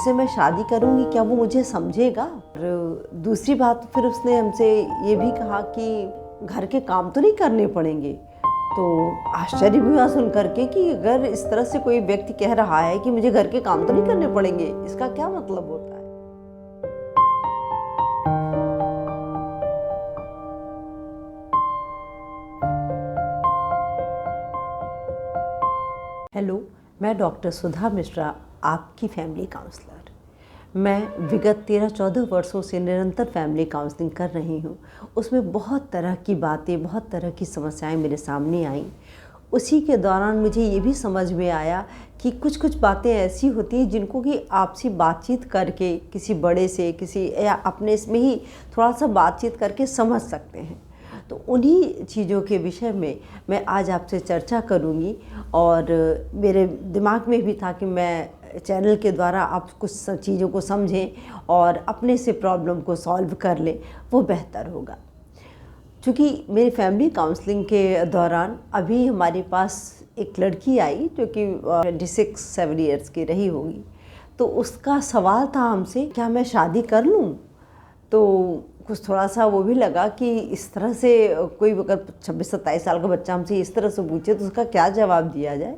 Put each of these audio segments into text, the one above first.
से मैं शादी करूंगी क्या वो मुझे समझेगा। और दूसरी बात फिर उसने हमसे ये भी कहा कि घर के काम तो नहीं करने पड़ेंगे। तो आश्चर्य भी हुआ सुन करके कि अगर इस तरह से कोई व्यक्ति कह रहा है कि मुझे घर के काम तो नहीं करने पड़ेंगे, इसका क्या मतलब होता है। हेलो, मैं डॉक्टर सुधा मिश्रा, आपकी फैमिली काउंसलर। मैं विगत 13-14 वर्षों से निरंतर फैमिली काउंसलिंग कर रही हूँ। उसमें बहुत तरह की बातें, बहुत तरह की समस्याएं मेरे सामने आईं। उसी के दौरान मुझे ये भी समझ में आया कि कुछ बातें ऐसी होती हैं जिनको कि आपसी बातचीत करके किसी बड़े से किसी या अपने इसमें ही थोड़ा सा बातचीत करके समझ सकते हैं। तो उन्हीं चीज़ों के विषय में मैं आज आपसे चर्चा करूंगी। और मेरे दिमाग में भी था कि मैं चैनल के द्वारा आप कुछ चीज़ों को समझें और अपने से प्रॉब्लम को सॉल्व कर लें, वो बेहतर होगा। क्योंकि मेरी फैमिली काउंसलिंग के दौरान अभी हमारे पास एक लड़की आई जो कि 26-7 ईयर्स की रही होगी। तो उसका सवाल था हमसे, क्या मैं शादी कर लूँ। तो कुछ थोड़ा सा वो भी लगा कि इस तरह से कोई अगर 26-27 साल का बच्चा हमसे इस तरह से पूछे तो उसका क्या जवाब दिया जाए।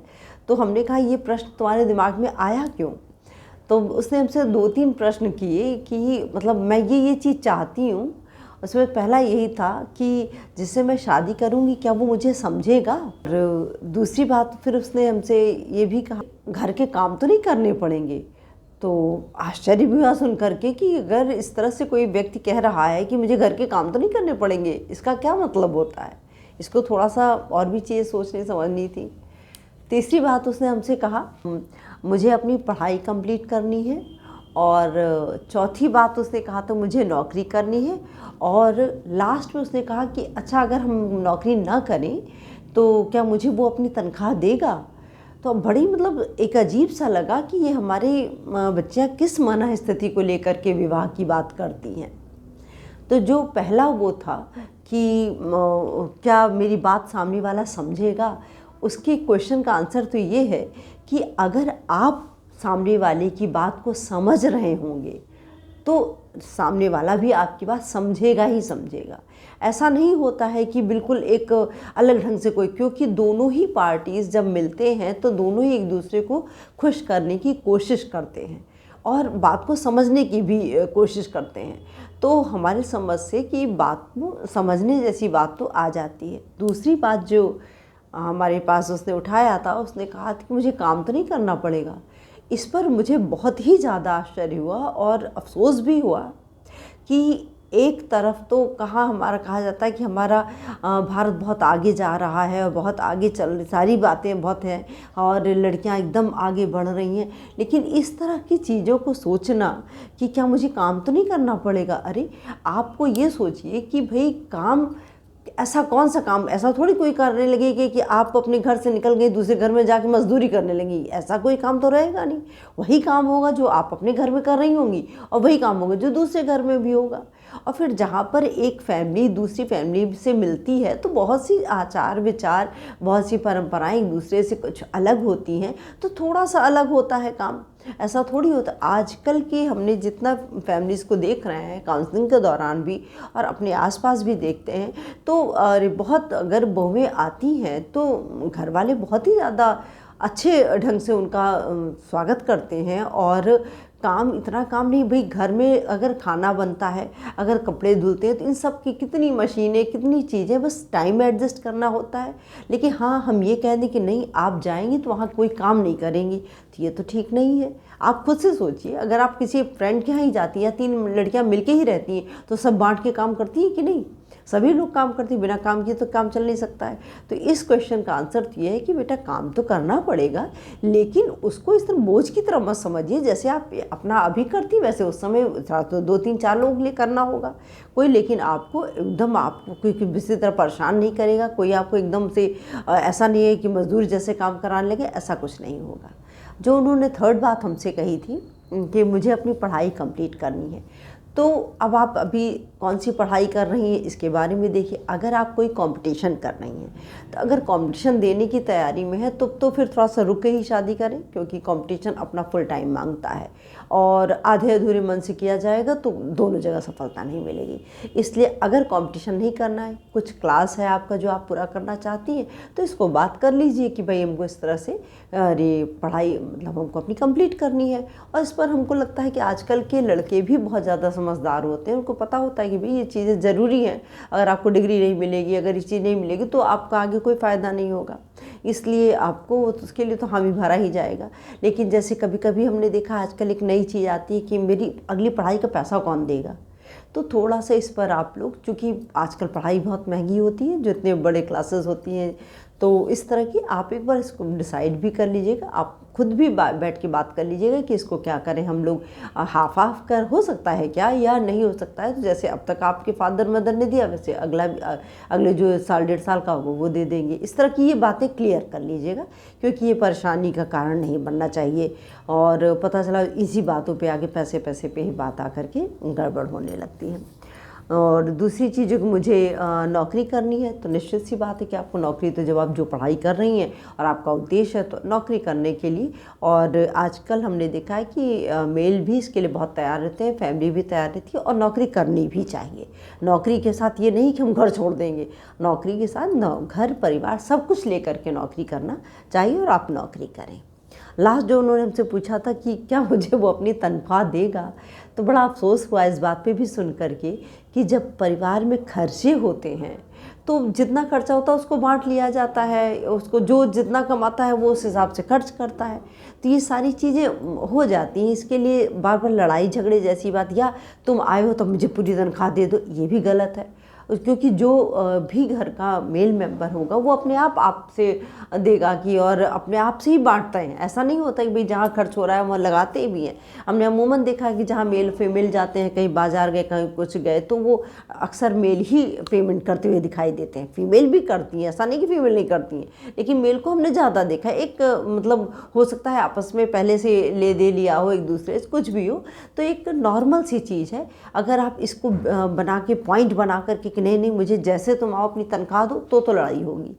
तो हमने कहा, ये प्रश्न तुम्हारे दिमाग में आया क्यों। तो उसने हमसे 2-3 प्रश्न किए कि मतलब मैं ये चीज़ चाहती हूँ। उसमें पहला यही था कि जिससे मैं शादी करूँगी क्या वो मुझे समझेगा। और दूसरी बात फिर उसने हमसे ये भी कहा, घर के काम तो नहीं करने पड़ेंगे। तो आश्चर्य भी हुआ सुन करके कि अगर इस तरह से कोई व्यक्ति कह रहा है कि मुझे घर के काम तो नहीं करने पड़ेंगे, इसका क्या मतलब होता है। इसको थोड़ा सा और भी चीज़ सोचनी समझनी थी। तीसरी बात उसने हमसे कहा, मुझे अपनी पढ़ाई कंप्लीट करनी है। और चौथी बात उसने कहा तो मुझे नौकरी करनी है। और लास्ट में उसने कहा कि अच्छा अगर हम नौकरी ना करें तो क्या मुझे वो अपनी तनख्वाह देगा। तो बड़ी मतलब एक अजीब सा लगा कि ये हमारे बच्चियाँ किस मन स्थिति को लेकर के विवाह की बात करती हैं। तो जो पहला वो था कि क्या मेरी बात सामने वाला समझेगा, उसके क्वेश्चन का आंसर तो ये है कि अगर आप सामने वाले की बात को समझ रहे होंगे तो सामने वाला भी आपकी बात समझेगा ही समझेगा। ऐसा नहीं होता है कि बिल्कुल एक अलग ढंग से कोई, क्योंकि दोनों ही पार्टीज़ जब मिलते हैं तो दोनों ही एक दूसरे को खुश करने की कोशिश करते हैं और बात को समझने की भी कोशिश करते हैं। तो हमारी समझ से कि बात को समझने जैसी बात तो आ जाती है। दूसरी बात जो हमारे पास उसने उठाया था, उसने कहा कि मुझे काम तो नहीं करना पड़ेगा। इस पर मुझे बहुत ही ज़्यादा आश्चर्य हुआ और अफसोस भी हुआ कि एक तरफ तो कहा जाता है कि हमारा भारत बहुत आगे जा रहा है और बहुत आगे चल, सारी बातें बहुत हैं और लड़कियां एकदम आगे बढ़ रही हैं। लेकिन इस तरह की चीज़ों को सोचना कि क्या मुझे काम तो नहीं करना पड़ेगा। अरे आपको ये सोचिए कि भाई काम, ऐसा कौन सा काम, ऐसा थोड़ी कोई करने लगेगी कि आप अपने घर से निकल गए दूसरे घर में जाके मजदूरी करने लगी। ऐसा कोई काम तो रहेगा नहीं। वही काम होगा जो आप अपने घर में कर रही होंगी और वही काम होगा जो दूसरे घर में भी होगा। और फिर जहाँ पर एक फैमिली दूसरी फैमिली से मिलती है तो बहुत सी आचार विचार, बहुत सी परंपराएं एक दूसरे से कुछ अलग होती हैं, तो थोड़ा सा अलग होता है काम। ऐसा थोड़ी होता। आजकल की हमने जितना फैमिलीज़ को देख रहे हैं काउंसलिंग के दौरान भी और अपने आसपास भी देखते हैं, तो बहुत अगर बहुएं आती हैं तो घर वाले बहुत ही ज़्यादा अच्छे ढंग से उनका स्वागत करते हैं। और काम, इतना काम नहीं भाई, घर में अगर खाना बनता है, अगर कपड़े धुलते हैं तो इन सब की कितनी मशीनें, कितनी चीज़ें, बस टाइम एडजस्ट करना होता है। लेकिन हाँ, हम ये कह दें कि नहीं आप जाएंगी तो वहाँ कोई काम नहीं करेंगी, तो ये तो ठीक नहीं है। आप खुद से सोचिए, अगर आप किसी फ्रेंड के यहाँ ही जाती हैं, 3 लड़कियाँ मिलके ही रहती हैं तो सब बांट के काम करती हैं कि नहीं। सभी लोग काम करते हैं, बिना काम किए तो काम चल नहीं सकता है। तो इस क्वेश्चन का आंसर तो ये है कि बेटा काम तो करना पड़ेगा, लेकिन उसको इस तरह बोझ की तरह मत समझिए। जैसे आप अपना अभी करती वैसे उस समय तो 2-3-4 लोग लिए करना होगा कोई। लेकिन आपको एकदम, आपको कोई किसी तरह परेशान नहीं करेगा कोई, आपको एकदम से ऐसा नहीं है कि मजदूर जैसे काम कराने लगे, ऐसा कुछ नहीं होगा। जो उन्होंने थर्ड बात हमसे कही थी कि मुझे अपनी पढ़ाई कंप्लीट करनी है, तो अब आप अभी कौन सी पढ़ाई कर रही हैं इसके बारे में देखिए। अगर आप कोई कंपटीशन कर रही हैं तो अगर कंपटीशन देने की तैयारी में है तो फिर थोड़ा सा रुक के ही शादी करें, क्योंकि कंपटीशन अपना फुल टाइम मांगता है और आधे अधूरे मन से किया जाएगा तो दोनों जगह सफलता नहीं मिलेगी। इसलिए अगर कंपटीशन नहीं करना है, कुछ क्लास है आपका जो आप पूरा करना चाहती हैं, तो इसको बात कर लीजिए कि भाई हमको इस तरह से अरे पढ़ाई मतलब हमको अपनी कंप्लीट करनी है। और इस पर हमको लगता है कि आजकल के लड़के भी बहुत ज़्यादा समझदार होते हैं, उनको पता होता है कि भाई ये चीज़ें ज़रूरी हैं, अगर आपको डिग्री नहीं मिलेगी, अगर ये चीज़ नहीं मिलेगी तो आपका आगे कोई फ़ायदा नहीं होगा, इसलिए आपको उसके लिए तो हामी भरा ही जाएगा। लेकिन जैसे कभी कभी हमने देखा आजकल एक नई चीज़ आती है कि मेरी अगली पढ़ाई का पैसा कौन देगा, तो थोड़ा सा इस पर आप लोग, चूँकि आजकल पढ़ाई बहुत महंगी होती है, जो इतने बड़े क्लासेस होती हैं, तो इस तरह की आप एक बार इसको डिसाइड भी कर लीजिएगा, आप खुद भी बैठ के बात कर लीजिएगा कि इसको क्या करें हम लोग, हाफ हाफ कर हो सकता है क्या या नहीं हो सकता है। तो जैसे अब तक आपके फादर मदर ने दिया, वैसे अगले जो साल 1.5 साल का होगा वो दे देंगे। इस तरह की ये बातें क्लियर कर लीजिएगा, क्योंकि ये परेशानी का कारण नहीं बनना चाहिए। और पता चला इसी बातों पे आगे पैसे पैसे पे ही बात आकर के गड़बड़ होने लगती है। और दूसरी चीज़ कि मुझे नौकरी करनी है, तो निश्चित सी बात है कि आपको नौकरी, तो जब आप जो पढ़ाई कर रही हैं और आपका उद्देश्य है तो नौकरी करने के लिए, और आजकल हमने देखा है कि मेल भी इसके लिए बहुत तैयार रहते हैं, फैमिली भी तैयार रहती है, और नौकरी करनी भी चाहिए। नौकरी के साथ ये नहीं कि हम घर छोड़ देंगे, नौकरी के साथ घर परिवार सब कुछ लेकर के नौकरी करना चाहिए, और आप नौकरी करें। लास्ट जो उन्होंने हमसे पूछा था कि क्या मुझे वो अपनी तनख्वाह देगा, तो बड़ा अफसोस हुआ इस बात पे भी सुन करके कि जब परिवार में खर्चे होते हैं तो जितना खर्चा होता है उसको बांट लिया जाता है, उसको जो जितना कमाता है वो उस हिसाब से खर्च करता है। तो ये सारी चीज़ें हो जाती हैं, इसके लिए बार बार लड़ाई झगड़े जैसी बात, या तुम आए हो तो मुझे पूरी तनख्वाह दे दो, ये भी गलत है। क्योंकि जो भी घर का मेल मेंबर होगा वो अपने आप आपसे देगा कि, और अपने आप से ही बांटते हैं। ऐसा नहीं होता कि भाई जहाँ खर्च हो रहा है वहाँ लगाते भी हैं। हमने अमूमन देखा है कि जहाँ मेल फीमेल जाते हैं, कहीं बाजार गए, कहीं कुछ गए, तो वो अक्सर मेल ही पेमेंट करते हुए दिखाई देते हैं। फीमेल भी करती हैं, ऐसा नहीं कि फीमेल नहीं करती हैं, लेकिन मेल को हमने ज़्यादा देखा है। एक मतलब हो सकता है आपस में पहले से ले दे लिया हो एक दूसरे से, कुछ भी हो, तो एक नॉर्मल सी चीज़ है। अगर आप इसको बना के पॉइंट बना करके कि नहीं नहीं मुझे जैसे तुम आओ अपनी तनख्वाह दो, तो लड़ाई होगी।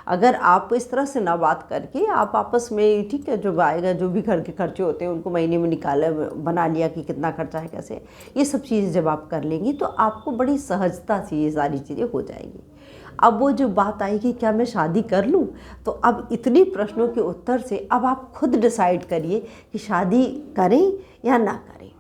अगर आप इस तरह से ना बात करके आप आपस में, ठीक है, जो आएगा, जो भी घर के खर्चे होते हैं उनको महीने में निकाला, बना लिया कि कितना खर्चा है कैसे, ये सब चीज़ें जब आप कर लेंगी तो आपको बड़ी सहजता से ये सारी चीज़ें हो जाएंगी। अब वो जो बात आई कि क्या मैं शादी कर लूँ, तो अब इतने प्रश्नों के उत्तर से अब आप खुद डिसाइड करिए कि शादी करें या ना करें।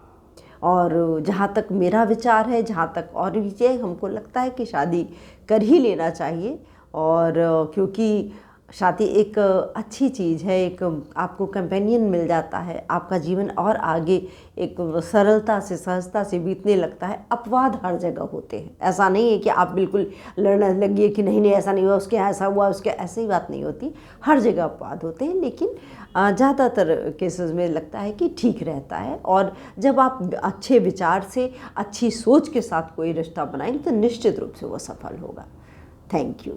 और जहाँ तक मेरा विचार है, जहाँ तक और भी है, हमको लगता है कि शादी कर ही लेना चाहिए। और क्योंकि शादी एक अच्छी चीज़ है, एक आपको कंपेनियन मिल जाता है, आपका जीवन और आगे एक सरलता से सहजता से बीतने लगता है। अपवाद हर जगह होते हैं, ऐसा नहीं है कि आप बिल्कुल लड़ने लगिए कि नहीं नहीं ऐसा नहीं हुआ, उसके ऐसा हुआ, उसके ऐसे ही बात नहीं होती, हर जगह अपवाद होते हैं। लेकिन ज़्यादातर केसेस में लगता है कि ठीक रहता है। और जब आप अच्छे विचार से, अच्छी सोच के साथ कोई रिश्ता बनाएंगे तो निश्चित रूप से वो सफल होगा। Thank you.